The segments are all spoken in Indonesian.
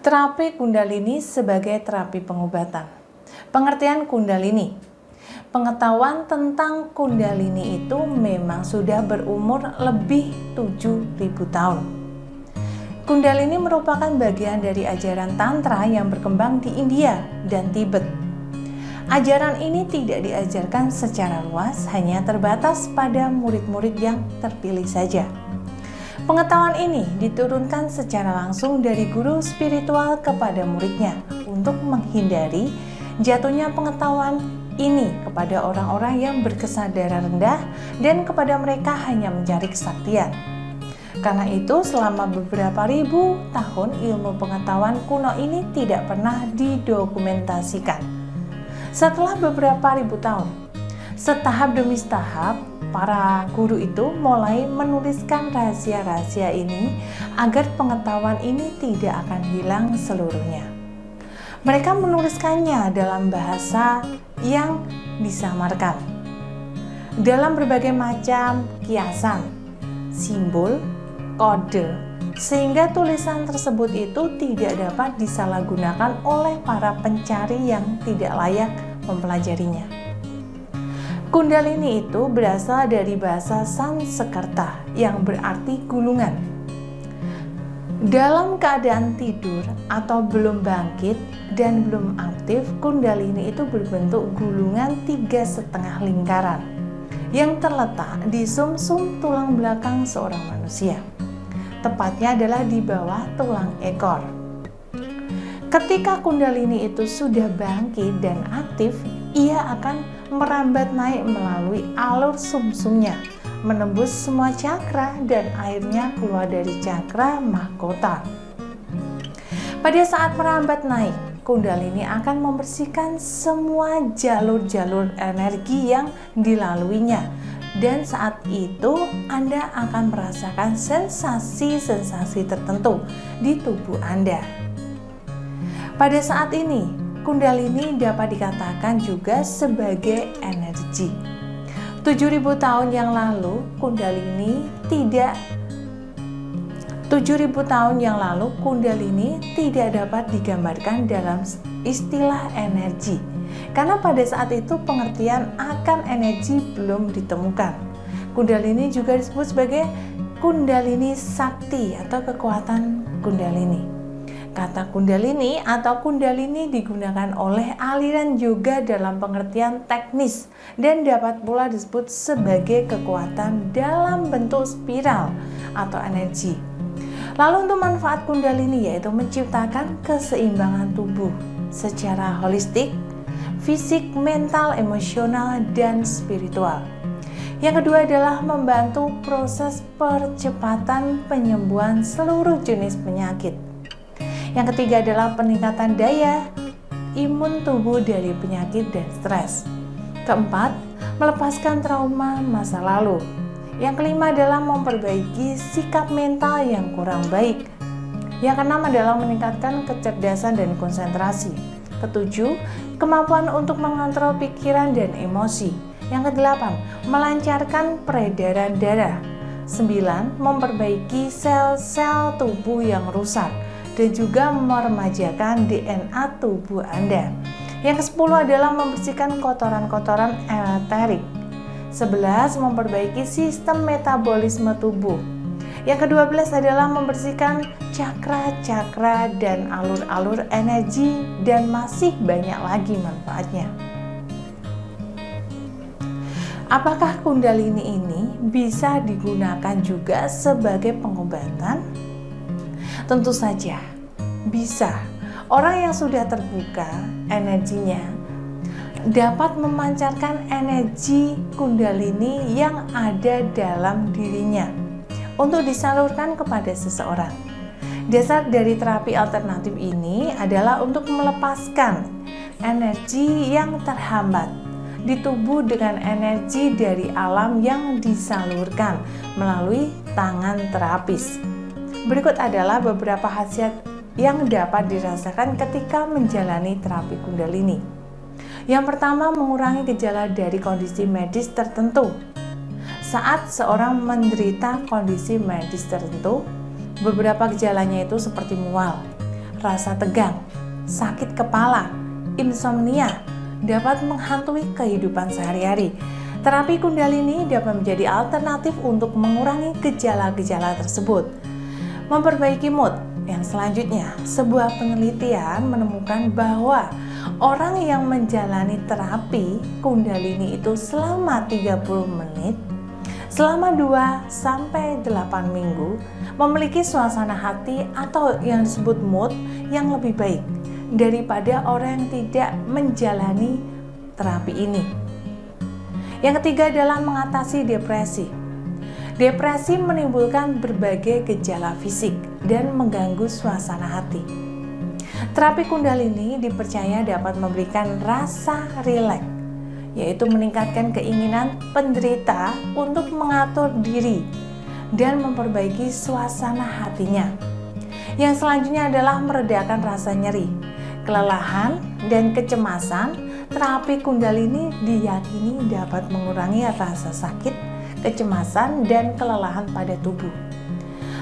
Terapi Kundalini sebagai terapi pengobatan. Pengertian Kundalini. Pengetahuan tentang Kundalini itu memang sudah berumur lebih 7.000 tahun. Kundalini merupakan bagian dari ajaran Tantra yang berkembang di India dan Tibet. Ajaran ini tidak diajarkan secara luas, hanya terbatas pada murid-murid yang terpilih saja. Pengetahuan ini diturunkan secara langsung dari guru spiritual kepada muridnya untuk menghindari jatuhnya pengetahuan ini kepada orang-orang yang berkesadaran rendah dan kepada mereka hanya mencari kesaktian. Karena itu, selama beberapa ribu tahun ilmu pengetahuan kuno ini tidak pernah didokumentasikan. Setelah beberapa ribu tahun, setahap demi setahap, para guru itu mulai menuliskan rahasia-rahasia ini agar pengetahuan ini tidak akan hilang seluruhnya. Mereka menuliskannya dalam bahasa yang disamarkan, dalam berbagai macam kiasan, simbol, kode, sehingga tulisan tersebut itu tidak dapat disalahgunakan oleh para pencari yang tidak layak mempelajarinya. Kundalini itu berasal dari bahasa Sanskerta yang berarti gulungan. Dalam keadaan tidur atau belum bangkit dan belum aktif, Kundalini itu berbentuk gulungan 3,5 lingkaran yang terletak di sumsum tulang belakang seorang manusia. Tepatnya adalah di bawah tulang ekor. Ketika Kundalini itu sudah bangkit dan aktif, ia akan merambat naik melalui alur sumsumnya, menembus semua cakra dan akhirnya keluar dari cakra mahkota. Pada saat merambat naik, Kundalini akan membersihkan semua jalur-jalur energi yang dilaluinya. Dan saat itu Anda akan merasakan sensasi-sensasi tertentu di tubuh Anda. Pada saat ini, Kundalini dapat dikatakan juga sebagai energi. 7.000 tahun yang lalu, Kundalini tidak dapat digambarkan dalam istilah energi. Karena pada saat itu pengertian akan energi belum ditemukan. Kundalini juga disebut sebagai Kundalini Sakti atau kekuatan Kundalini. Kata Kundalini atau Kundalini digunakan oleh aliran yoga dalam pengertian teknis dan dapat pula disebut sebagai kekuatan dalam bentuk spiral atau energi. Lalu untuk manfaat Kundalini yaitu menciptakan keseimbangan tubuh secara holistik, fisik, mental, emosional, dan spiritual. Yang kedua adalah membantu proses percepatan penyembuhan seluruh jenis penyakit. Yang ketiga adalah peningkatan daya imun tubuh dari penyakit dan stres. Keempat, melepaskan trauma masa lalu. Yang kelima adalah memperbaiki sikap mental yang kurang baik. Yang keenam adalah meningkatkan kecerdasan dan konsentrasi. Ketujuh, kemampuan untuk mengontrol pikiran dan emosi. Yang kedelapan, melancarkan peredaran darah. 9, memperbaiki sel-sel tubuh yang rusak dan juga meremajakan DNA tubuh Anda. Yang ke-10 adalah membersihkan kotoran-kotoran eterik. 11, memperbaiki sistem metabolisme tubuh. Yang ke-12 adalah membersihkan cakra-cakra dan alur-alur energi, dan masih banyak lagi manfaatnya. Apakah Kundalini ini bisa digunakan juga sebagai pengobatan? Tentu saja bisa. Orang yang sudah terbuka energinya dapat memancarkan energi Kundalini yang ada dalam dirinya untuk disalurkan kepada seseorang. Dasar dari terapi alternatif ini adalah untuk melepaskan energi yang terhambat di tubuh dengan energi dari alam yang disalurkan melalui tangan terapis. Berikut adalah beberapa khasiat yang dapat dirasakan ketika menjalani terapi Kundalini. Yang pertama, mengurangi gejala dari kondisi medis tertentu. Saat seorang menderita kondisi medis tertentu, beberapa gejalanya itu seperti mual, rasa tegang, sakit kepala, insomnia dapat menghantui kehidupan sehari-hari. Terapi Kundalini dapat menjadi alternatif untuk mengurangi gejala-gejala tersebut. Memperbaiki mood. Yang selanjutnya, sebuah penelitian menemukan bahwa orang yang menjalani terapi Kundalini itu selama 30 menit selama 2-8 minggu memiliki suasana hati atau yang disebut mood yang lebih baik daripada orang yang tidak menjalani terapi ini. Yang ketiga adalah mengatasi depresi. Depresi menimbulkan berbagai gejala fisik dan mengganggu suasana hati. Terapi Kundalini dipercaya dapat memberikan rasa rileks, yaitu meningkatkan keinginan penderita untuk mengatur diri dan memperbaiki suasana hatinya. Yang selanjutnya adalah meredakan rasa nyeri, kelelahan, dan kecemasan. Terapi Kundalini diyakini dapat mengurangi rasa sakit, kecemasan, dan kelelahan pada tubuh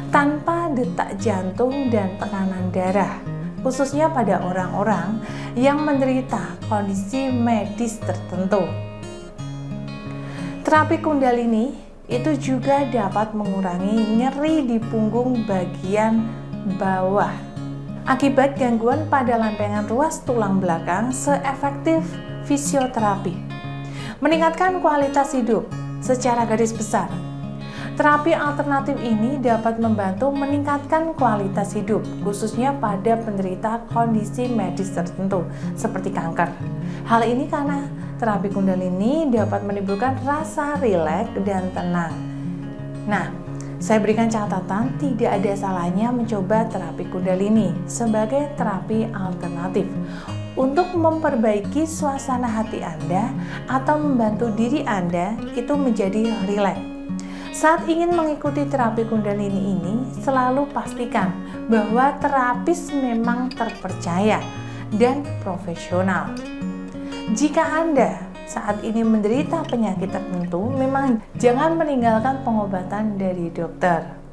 tanpa detak jantung dan tekanan darah, khususnya pada orang-orang yang menderita kondisi medis tertentu. Terapi Kundalini itu juga dapat mengurangi nyeri di punggung bagian bawah akibat gangguan pada lempengan ruas tulang belakang. Seefektif fisioterapi meningkatkan kualitas hidup. Secara garis besar, terapi alternatif ini dapat membantu meningkatkan kualitas hidup, khususnya pada penderita kondisi medis tertentu seperti kanker. Hal ini karena terapi Kundalini dapat menimbulkan rasa rileks dan tenang. Nah, saya berikan catatan, tidak ada salahnya mencoba terapi Kundalini sebagai terapi alternatif untuk memperbaiki suasana hati Anda atau membantu diri Anda itu menjadi rileks. Saat ingin mengikuti terapi Kundalini ini, selalu pastikan bahwa terapis memang terpercaya dan profesional. Jika Anda saat ini menderita penyakit tertentu, memang jangan meninggalkan pengobatan dari dokter.